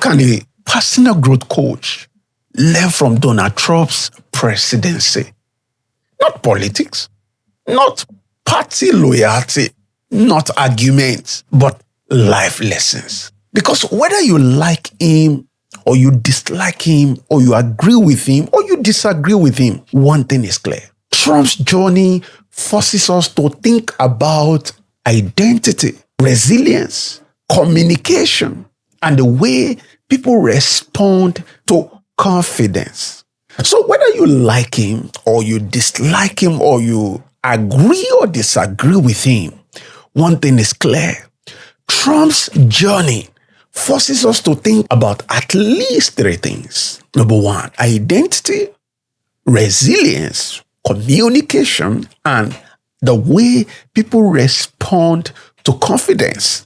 can a personal growth coach learn from Donald Trump's presidency? Not politics, not party loyalty, not arguments, but life lessons. Because whether you like him or you dislike him or you agree with him or you disagree with him, one thing is clear. Trump's journey forces us to think about identity, resilience, communication, and the way people respond to confidence. So whether you like him or you dislike him or you agree or disagree with him, one thing is clear. Trump's journey forces us to think about at least three things. Number one, identity, resilience, communication, and the way people respond to confidence.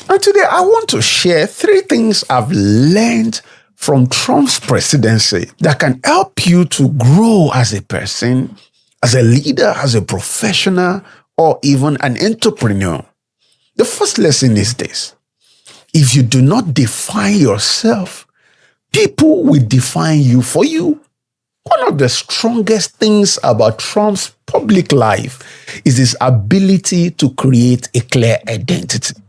And today I want to share three things I've learned from Trump's presidency that can help you to grow as a person, as a leader, as a professional, or even an entrepreneur. The first lesson is this. If you do not define yourself, people will define you for you. One of the strongest things about Trump's public life is his ability to create a clear identity.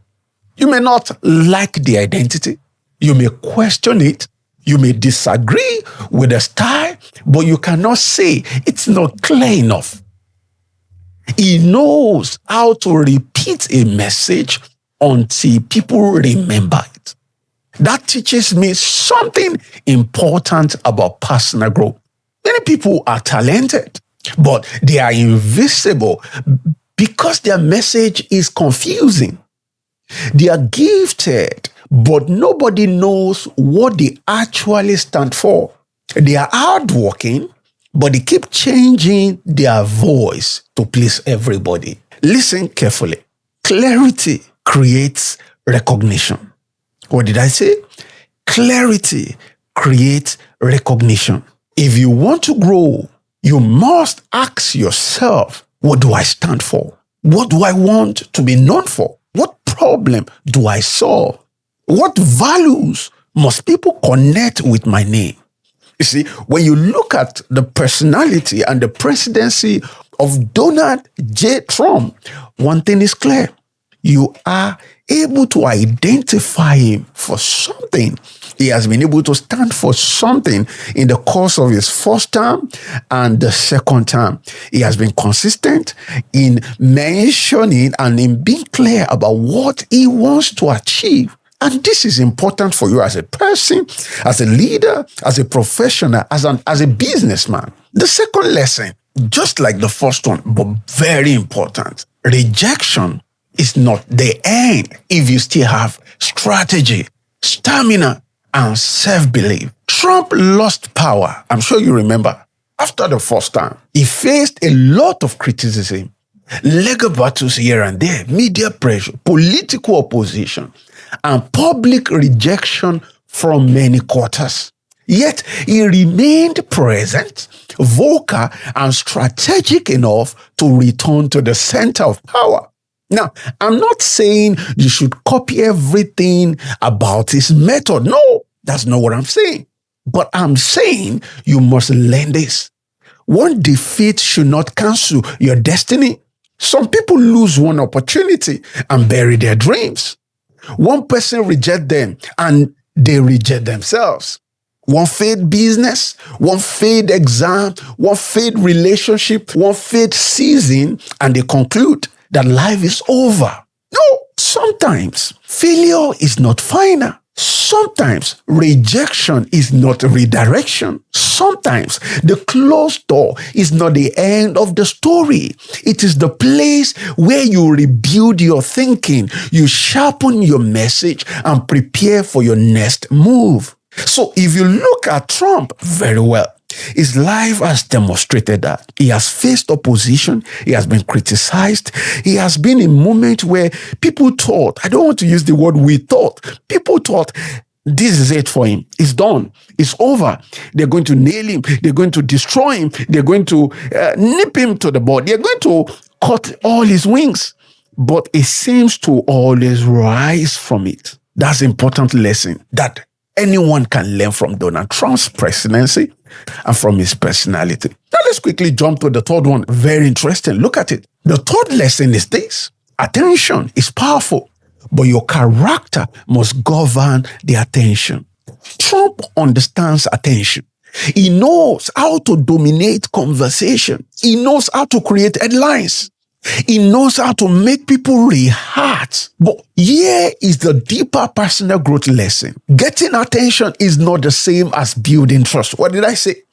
You may not like the identity. You may question it. You may disagree with the style, but you cannot say it's not clear enough. He knows how to repeat a message until people remember it. That teaches me something important about personal growth. Many people are talented, but they are invisible because their message is confusing. They are gifted, but nobody knows what they actually stand for. They are hardworking, but they keep changing their voice to please everybody. Listen carefully. Clarity creates recognition. What did I say? Clarity creates recognition. If you want to grow, you must ask yourself, what do I stand for? What do I want to be known for? What problem do I solve? What values must people connect with my name? You see, when you look at the personality and the presidency of Donald J. Trump, one thing is clear. You are able to identify him for something. He has been able to stand for something in the course of his first term and the second term. He has been consistent in mentioning and in being clear about what he wants to achieve. And this is important for you as a person, as a leader, as a professional, as a businessman. The second lesson, just like the first one, but very important. Rejection is not the end if you still have strategy, stamina, and self-belief. Trump lost power. I'm sure you remember. After the first time, he faced a lot of criticism, legal battles here and there, media pressure, political opposition, and public rejection from many quarters. Yet he remained present, vocal, and strategic enough to return to the center of power. Now, I'm not saying you should copy everything about his method. No, that's not what I'm saying. But I'm saying you must learn this. One defeat should not cancel your destiny. Some people lose one opportunity and bury their dreams. One person rejects them and they reject themselves. One failed business, one failed exam, one failed relationship, one failed season, and they conclude that life is over. No, sometimes failure is not final. Sometimes rejection is not redirection. Sometimes the closed door is not the end of the story. It is the place where you rebuild your thinking, you sharpen your message, and prepare for your next move. So if you look at Trump very well, his life has demonstrated that he has faced opposition, he has been criticized, he has been in moments where people thought, I don't want to use the word we thought, people thought this is it for him, it's done, it's over, they're going to nail him, they're going to destroy him, they're going to nip him to the bud, they're going to cut all his wings, but he seems to always rise from it. That's an important lesson, that Anyone can learn from Donald Trump's presidency and from his personality. Now let's quickly jump to the third one. Very interesting. Look at it. The third lesson is this. Attention is powerful, but your character must govern the attention. Trump understands attention. He knows how to dominate conversation. He knows how to create headlines. He knows how to make people react. But here is the deeper personal growth lesson. Getting attention is not the same as building trust. What did I say?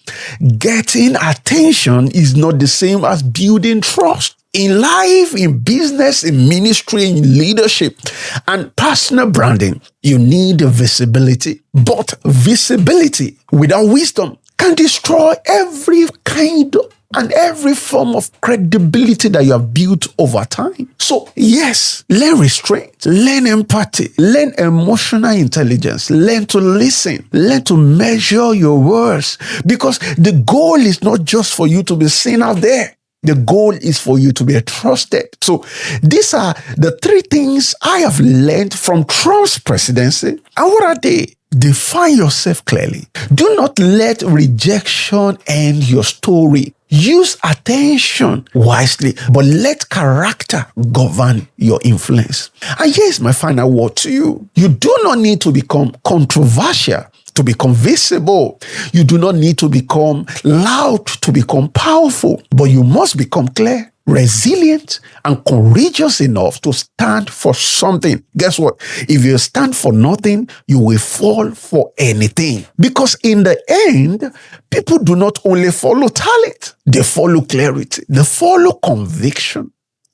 Getting attention is not the same as building trust. In life, in business, in ministry, in leadership, and personal branding, you need visibility. But visibility without wisdom can destroy every kind and every form of credibility that you have built over time. So yes, learn restraint, learn empathy, learn emotional intelligence, learn to listen, learn to measure your words, because the goal is not just for you to be seen out there. The goal is for you to be trusted. So these are the three things I have learned from Trump's presidency. And what are they? Define yourself clearly. Do not let rejection end your story. Use attention wisely, but let character govern your influence. And here's my final word to you. You do not need to become controversial to become visible. You do not need to become loud to become powerful, but you must become clear, resilient, and courageous enough to stand for something. Guess what? If you stand for nothing, you will fall for anything. Because in the end, people do not only follow talent, they follow clarity, they follow conviction,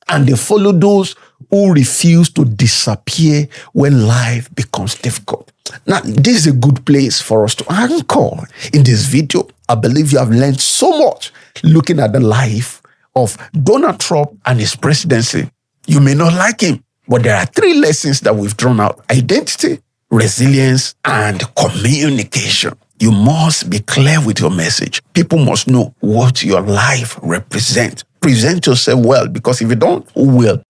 and they follow those who refuse to disappear when life becomes difficult. Now, this is a good place for us to anchor in this video. I believe you have learned so much looking at the life of Donald Trump and his presidency. You may not like him, but there are three lessons that we've drawn out: identity, resilience, and communication. You must be clear with your message. People must know what your life represents. Present yourself well, because if you don't, who will?